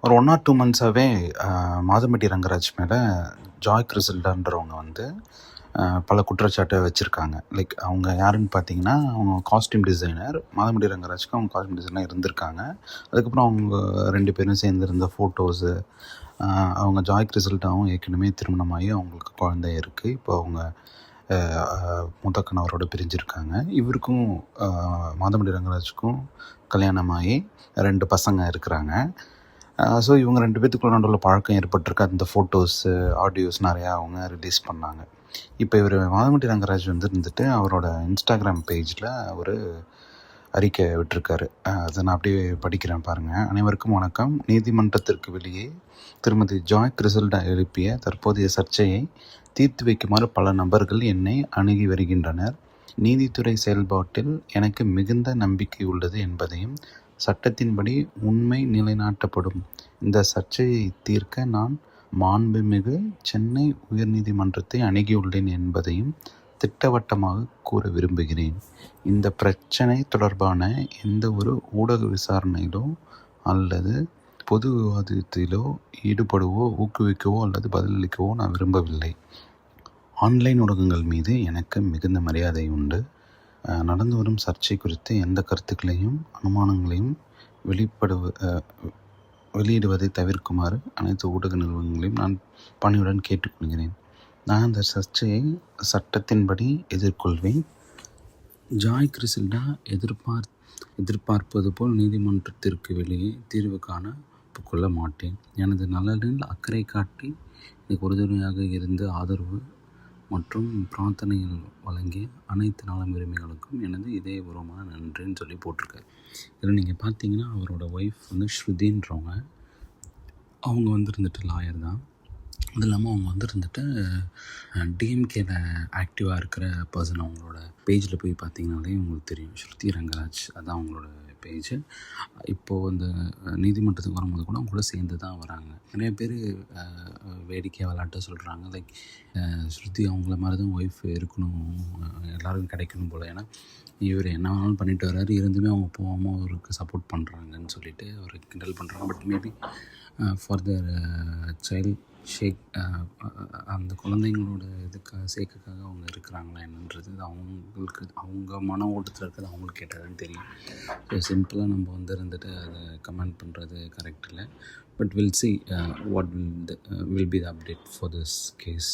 ஒரு 1 ஆர் 2 மந்த்ஸாவே மாதம்பட்டி ரங்கராஜ் மேலே ஜாய் கிறிசல்டான்றவங்க வந்து பல குற்றச்சாட்டை வச்சுருக்காங்க. லைக் அவங்க யாருன்னு பார்த்தீங்கன்னா, அவங்க காஸ்டியூம் டிசைனர். மாதம்பட்டி ரங்கராஜ்க்கு அவங்க காஸ்டியூம் டிசைனர் இருந்திருக்காங்க. அதுக்கப்புறம் அவங்க 2 பேரும் சேர்ந்து இருந்த ஃபோட்டோஸு, அவங்க ஜாய் கிறிசல்டாவும் ஏற்கனவே திருமணமாகி அவங்களுக்கு குழந்தை இருக்குது. இப்போ அவங்க மூத்த கணவரோட பிரிஞ்சிருக்காங்க. இவருக்கும் மாதம்பட்டி ரங்கராஜுக்கும் கல்யாணமாகி 2 பசங்க இருக்கிறாங்க. ஸோ இவங்க 2 பேத்துக்குள்ள நடுவில் பழக்கம் ஏற்பட்டிருக்கு. அந்த ஃபோட்டோஸு, ஆடியோஸ் நிறையா அவங்க ரிலீஸ் பண்ணாங்க. இப்போ இவர் மாதம்பட்டி ரங்கராஜ் வந்துட்டு அவரோட இன்ஸ்டாகிராம் பேஜில் ஒரு அறிக்கை விட்டிருக்காரு. அதை நான் அப்படியே படிக்கிறேன் பாருங்கள். அனைவருக்கும் வணக்கம். நீதிமன்றத்திற்கு வெளியே திருமதி ஜாய் கிறிசல்டா எழுப்பிய தற்போதைய சர்ச்சையை தீர்த்து வைக்குமாறு பல நபர்கள் என்னை அணுகி வருகின்றனர். நீதித்துறை செயல்பாட்டில் எனக்கு மிகுந்த நம்பிக்கை உள்ளது என்பதையும், சட்டத்தின்படி உண்மை நிலைநாட்டப்படும் இந்த சர்ச்சையை தீர்க்க நான் மாண்புமிகு சென்னை உயர்நீதிமன்றத்தை அணுகியுள்ளேன் என்பதையும் திட்டவட்டமாக கூற விரும்புகிறேன். இந்த பிரச்சனை தொடர்பான எந்த ஒரு ஊடக விசாரணையிலோ அல்லது பொது விவாதத்திலோ ஈடுபடவோ, ஊக்குவிக்கவோ அல்லது பதிலளிக்கவோ நான் விரும்பவில்லை. ஆன்லைன் ஊடகங்கள் மீது எனக்கு மிகுந்த மரியாதை உண்டு. நடந்து வரும் சர்ச்சை குறித்து எந்த கருத்துக்களையும் அனுமானங்களையும் வெளியிடுவதை தவிர்க்குமாறு அனைத்து ஊடக நிறுவனங்களையும் நான் பணியுடன் கேட்டுக்கொள்கிறேன். நான் அந்த சர்ச்சையை சட்டத்தின்படி எதிர்கொள்வேன். ஜாய் கிறிசல்டா எதிர்பார்ப்பது போல் நீதிமன்றத்திற்கு வெளியே தீர்வு காண ஒப்புக்கொள்ள மாட்டேன். எனது நலனில் அக்கறை காட்டி எனக்கு உறுதுணையாக இருந்து ஆதரவு மற்றும் பிரார்த்தனைகள் வழங்கிய அனைத்து நலம் உரிமைகளுக்கும் எனது இதயபூர்வமான நன்றின்னு சொல்லி போட்டிருக்காரு. இதில் நீங்கள் பார்த்தீங்கன்னா அவரோட ஒய்ஃப் வந்து ஸ்ருதின்றவங்க. அவங்க வந்துருந்துட்டு லாயர் தான். அது இல்லாமல் அவங்க வந்துருந்துட்டு டிஎம்கேல ஆக்டிவாக இருக்கிற பர்சன். அவங்களோட பேஜில் போய் பார்த்தீங்கனாலே உங்களுக்கு தெரியும், ஸ்ருதி ரங்கராஜ், அதுதான் அவங்களோட பேஜ். இப்போது இந்த நீதிமன்றத்துக்கு வரும்போது கூட அவங்க கூட சேர்ந்து தான் வராங்க. நிறைய பேர் வேடிக்கையாக விளையாட்ட சொல்கிறாங்க, லைக் ஸ்ருதி அவங்கள மாதிரி தான் ஒய்ஃப் இருக்கணும், எல்லாருக்கும் கிடைக்கணும் போல். ஏன்னா இவர் என்ன வேணாலும் பண்ணிட்டு வர்றாரு, இருந்துமே அவங்க போகாமல் அவருக்கு சப்போர்ட் பண்ணுறாங்கன்னு சொல்லிட்டு அவர் கிண்டல் பண்ணுறாங்க. But maybe for their child அந்த குழந்தைங்களோட சேர்க்கைக்காக அவங்க இருக்கிறாங்களா என்னன்றது அவங்களுக்கு, அவங்க மன ஓட்டத்தில் இருக்கிறது அவங்களுக்கு கேட்டாதான் தெரியும். ஸோ சிம்பிளாக நம்ம இருந்துட்டு அதை கமெண்ட் பண்ணுறது கரெக்ட் இல்லை. But will see what will be the update for this case.